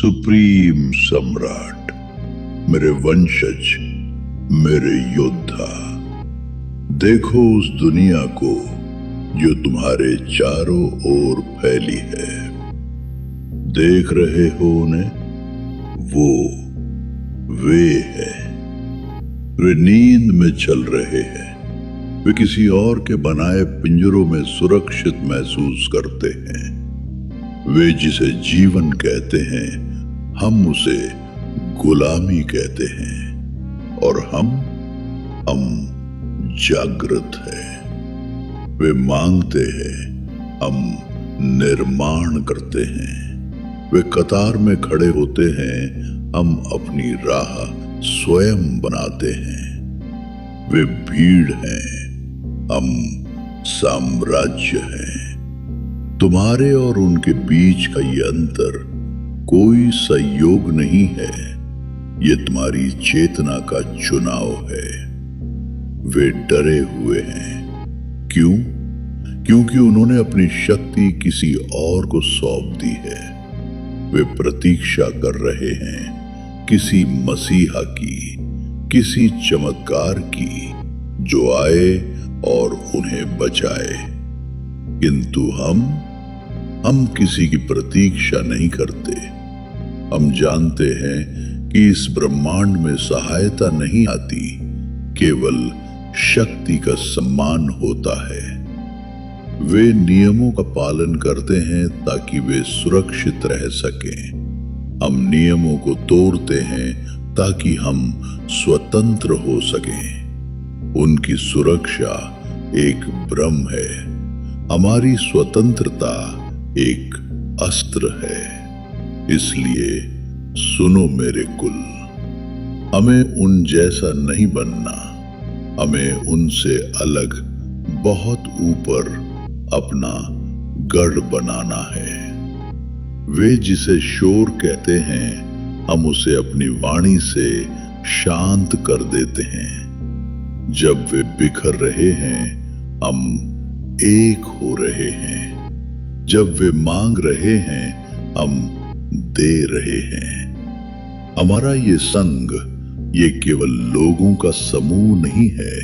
Supreme सम्राट, मेरे वंशज, मेरे योद्धा, देखो उस दुनिया को जो तुम्हारे चारों ओर फैली है। देख रहे हो उन्हें? वे हैं। वे नींद में चल रहे हैं। वे किसी और के बनाए पिंजरों में सुरक्षित महसूस करते हैं। वे जिसे जीवन कहते हैं, हम उसे गुलामी कहते हैं, और हम जागृत हैं। वे मांगते हैं, हम निर्माण करते हैं। वे कतार में खड़े होते हैं, हम अपनी राह स्वयं बनाते हैं। वे भीड़ हैं, हम साम्राज्य हैं। तुम्हारे और उनके बीच का ये अंतर कोई संयोग नहीं है, ये तुम्हारी चेतना का चुनाव है। वे डरे हुए हैं। क्यों? क्योंकि उन्होंने अपनी शक्ति किसी और को सौंप दी है। वे प्रतीक्षा कर रहे हैं किसी मसीहा की, किसी चमत्कार की, जो आए और उन्हें बचाए। किंतु हम किसी की प्रतीक्षा नहीं करते। हम जानते हैं कि इस ब्रह्मांड में सहायता नहीं आती, केवल शक्ति का सम्मान होता है। वे नियमों का पालन करते हैं ताकि वे सुरक्षित रह सकें। हम नियमों को तोड़ते हैं ताकि हम स्वतंत्र हो सकें। उनकी सुरक्षा एक भ्रम है, हमारी स्वतंत्रता एक अस्त्र है। इसलिए सुनो मेरे कुल, हमें उन जैसा नहीं बनना। हमें उनसे अलग, बहुत ऊपर अपना गढ़ बनाना है। वे जिसे शोर कहते हैं, हम उसे अपनी वाणी से शांत कर देते हैं। जब वे बिखर रहे हैं, हम एक हो रहे हैं। जब वे मांग रहे हैं, हम दे रहे हैं। हमारा ये संग, ये केवल लोगों का समूह नहीं है,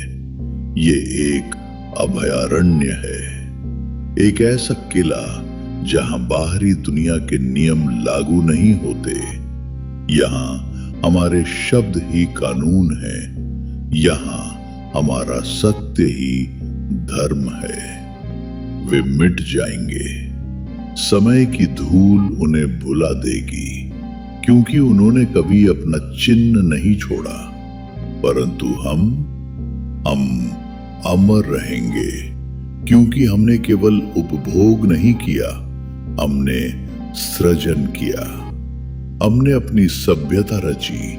ये एक अभयारण्य है। एक ऐसा किला जहां बाहरी दुनिया के नियम लागू नहीं होते। यहां हमारे शब्द ही कानून है। यहां हमारा सत्य ही धर्म है। वे मिट जाएंगे, समय की धूल उन्हें भुला देगी, क्योंकि उन्होंने कभी अपना चिन्ह नहीं छोड़ा। परंतु हम अमर रहेंगे, क्योंकि हमने केवल उपभोग नहीं किया, हमने सृजन किया। हमने अपनी सभ्यता रची,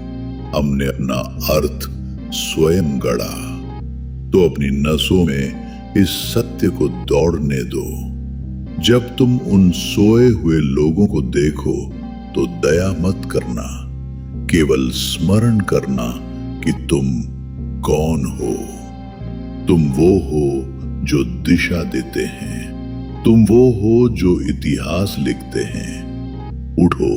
हमने अपना अर्थ स्वयं गढ़ा। तो अपनी नसों में इस सत्य को दौड़ने दो। जब तुम उन सोए हुए लोगों को देखो तो दया मत करना, केवल स्मरण करना कि तुम कौन हो। तुम वो हो जो दिशा देते हैं। तुम वो हो जो इतिहास लिखते हैं। उठो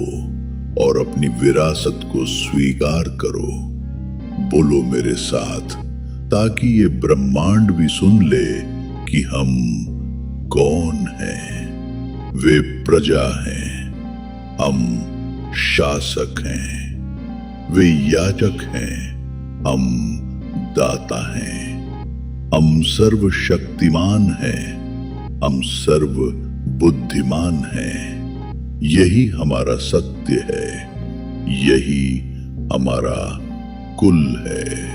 और अपनी विरासत को स्वीकार करो। बोलो मेरे साथ, ताकि ये ब्रह्मांड भी सुन ले कि हम कौन हैं। वे प्रजा हैं, हम शासक हैं। वे याजक हैं, हम दाता हैं। हम सर्वशक्तिमान हैं, हम सर्व बुद्धिमान हैं। यही हमारा सत्य है, यही हमारा कुल है।